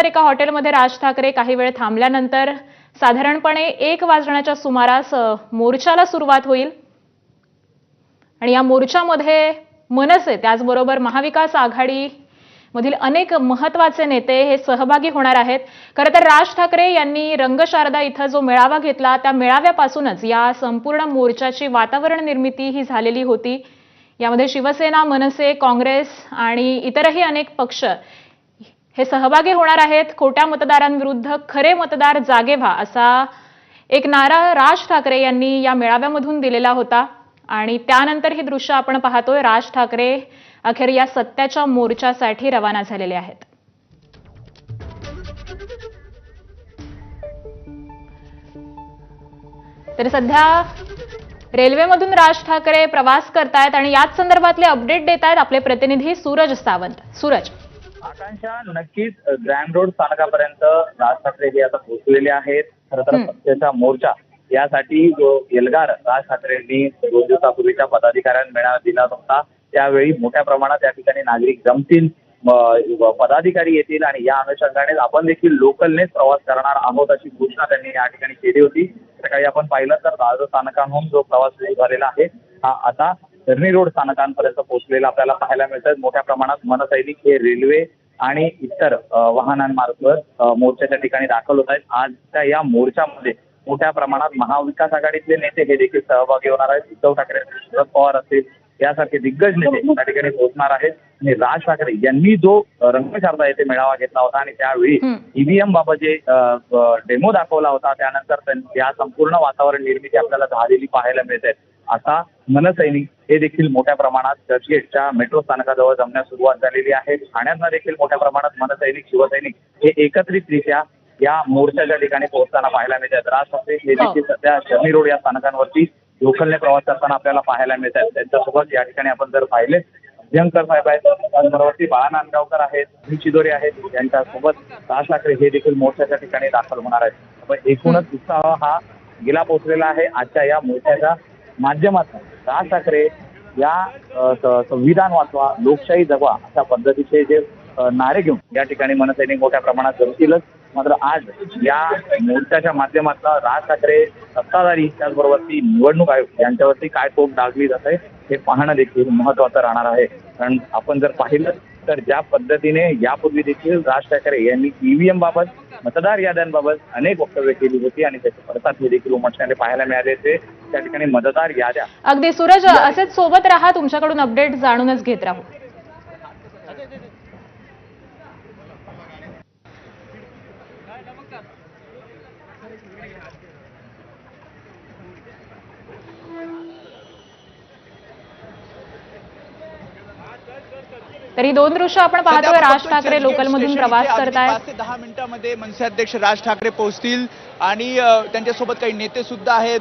त्यानंतर एका हॉटेलमध्ये राज ठाकरे काही वेळ थांबल्यानंतर साधारणपणे 1 वाजण्याच्या सुमारास मोर्चाला सुरुवात होईल आणि या मोर्चामध्ये मनसे त्याचबरोबर महाविकास आघाडी मधील अनेक महत्त्वाचे नेते हे सहभागी होणार आहेत। खरं तर राज ठाकरे यांनी रंगशारदा इथं जो मेळावा घेतला त्या मेळाव्यापासूनच या संपूर्ण मोर्चाची वातावरण निर्मिती ही झालेली होती। यामध्ये शिवसेना, मनसे, काँग्रेस आणि इतरही अनेक पक्ष हे सहभागी होणार आहेत। खोट्या मतदारांविरुद्ध खरे मतदार जागे व्हा असा एक नारा राज ठाकरे यांनी या मेळाव्यामधून दिलेला होता आणि त्यानंतर ही दृश्य आपण पाहतोय। राज ठाकरे अखेर या सत्याच्या मोर्चासाठी रवाना झालेले आहेत। तर सध्या रेल्वेमधून राज ठाकरे प्रवास करतायत आणि याच संदर्भातले अपडेट देत आहेत आपले प्रतिनिधी सूरज सावंत। सूरज, आकांक्षा, नक्कीच ग्रँड रोड स्थानकापर्यंत राज ठाकरे हे आता पोहोचलेले आहेत। खरं तर पक्षाचा मोर्चा यासाठी जो एल्गार राज ठाकरेंनी 2 दिवसापूर्वीच्या पदाधिकाऱ्यांना मेळावा दिला होता, त्यावेळी मोठ्या प्रमाणात या ठिकाणी नागरिक जमतील, पदाधिकारी येतील आणि या अनुषंगाने आपण देखील लोकलनेच प्रवास करणार आहोत अशी घोषणा त्यांनी या ठिकाणी केली होती। सकाळी आपण पाहिलं तर राज स्थानकाहून जो प्रवास सुरू झालेला आहे हा आता धरणी रोड स्थानकांपर्यंत पोहोचलेला आपल्याला पाहायला मिळतं। मोठ्या प्रमाणात मनसैनिक हे रेल्वे आणि इतर वाहनांमार्फत मोर्चाच्या ठिकाणी दाखल होत आहेत। आजच्या या मोर्चामध्ये मोठ्या प्रमाणात महाविकास आघाडीतले नेते हे देखील सहभागी होणार आहेत। उद्धव ठाकरे, शरद पवार असतील यासारखे दिग्गज नेते त्या ठिकाणी पोहोचणार आहेत आणि राज ठाकरे यांनी जो रंगशारदा येथे मेळावा घेतला होता आणि त्यावेळी ईव्हीएम बाबत जे डेमो दाखवला होता त्यानंतर या संपूर्ण वातावरण निर्मिती आपल्याला झालेली पाहायला मिळते। आता मनसैनिक हे देखील मोठ्या प्रमाणात चर्चगेटच्या मेट्रो स्थानकाजवळ जमण्यास सुरुवात झालेली आहे। ठाण्यातनं देखील मोठ्या प्रमाणात मनसैनिक, शिवसैनिक हे एकत्रितरित्या या मोर्चाच्या ठिकाणी पोहोचताना पाहायला मिळतात। राज ठाकरे हे देखील सध्या धरणी रोड या स्थानकांवरती लोकलने प्रवास करताना आपल्याला पाहायला मिळतात। त्यांच्यासोबत या ठिकाणी आपण जर पाहिले अभ्यंकर साहेब आहेत, त्याचबरोबर बाळा नांदगावकर आहेत, चिदोरे आहेत, यांच्यासोबत राज ठाकरे हे देखील मोर्चाच्या ठिकाणी दाखल होणार आहेत। पण एकूणच उत्साह हा गेला पोहोचलेला आहे। आजच्या या मोर्चाच्या माध्यमातून राज ठाकरे या संविधान वाचवा, लोकशाही जगवा अशा पद्धतीचे जे नारे घेऊन या ठिकाणी मनसैनिक मोठ्या प्रमाणात जमतीलच। मात्र आज या मोर्चाच्या माध्यमातून राज ठाकरे सत्ताधारी त्याचबरोबर निवडणूक आयोग यांच्यावरती काय तोफ डागली जाते हे पाहणं देखील महत्वाचं राहणार आहे। कारण आपण जर पाहिलं तर ज्या पद्धतीने यापूर्वी देखील राज ठाकरे यांनी ईव्हीएम बाबत, मतदार याद्यांबाबत अनेक वक्तव्य केली होती आणि त्याचे पडसाद हे देखील उमटणारे पाहायला मिळाले होते। त्या ठिकाणी मतदार याद्या अगदी सूरज, असेच सोबत राहा, तुमच्याकडून अपडेट जाणूनच घेत राहू। तरी 2 दृश्य आपण पाहतोय। राज ठाकरे लोकलमधून प्रवास करतायत। 5 ते 10 मिनिटांमध्ये मनसे अध्यक्ष राज ठाकरे पोहोचतील आणि त्यांच्यासोबत काही नेते सुद्धा आहेत।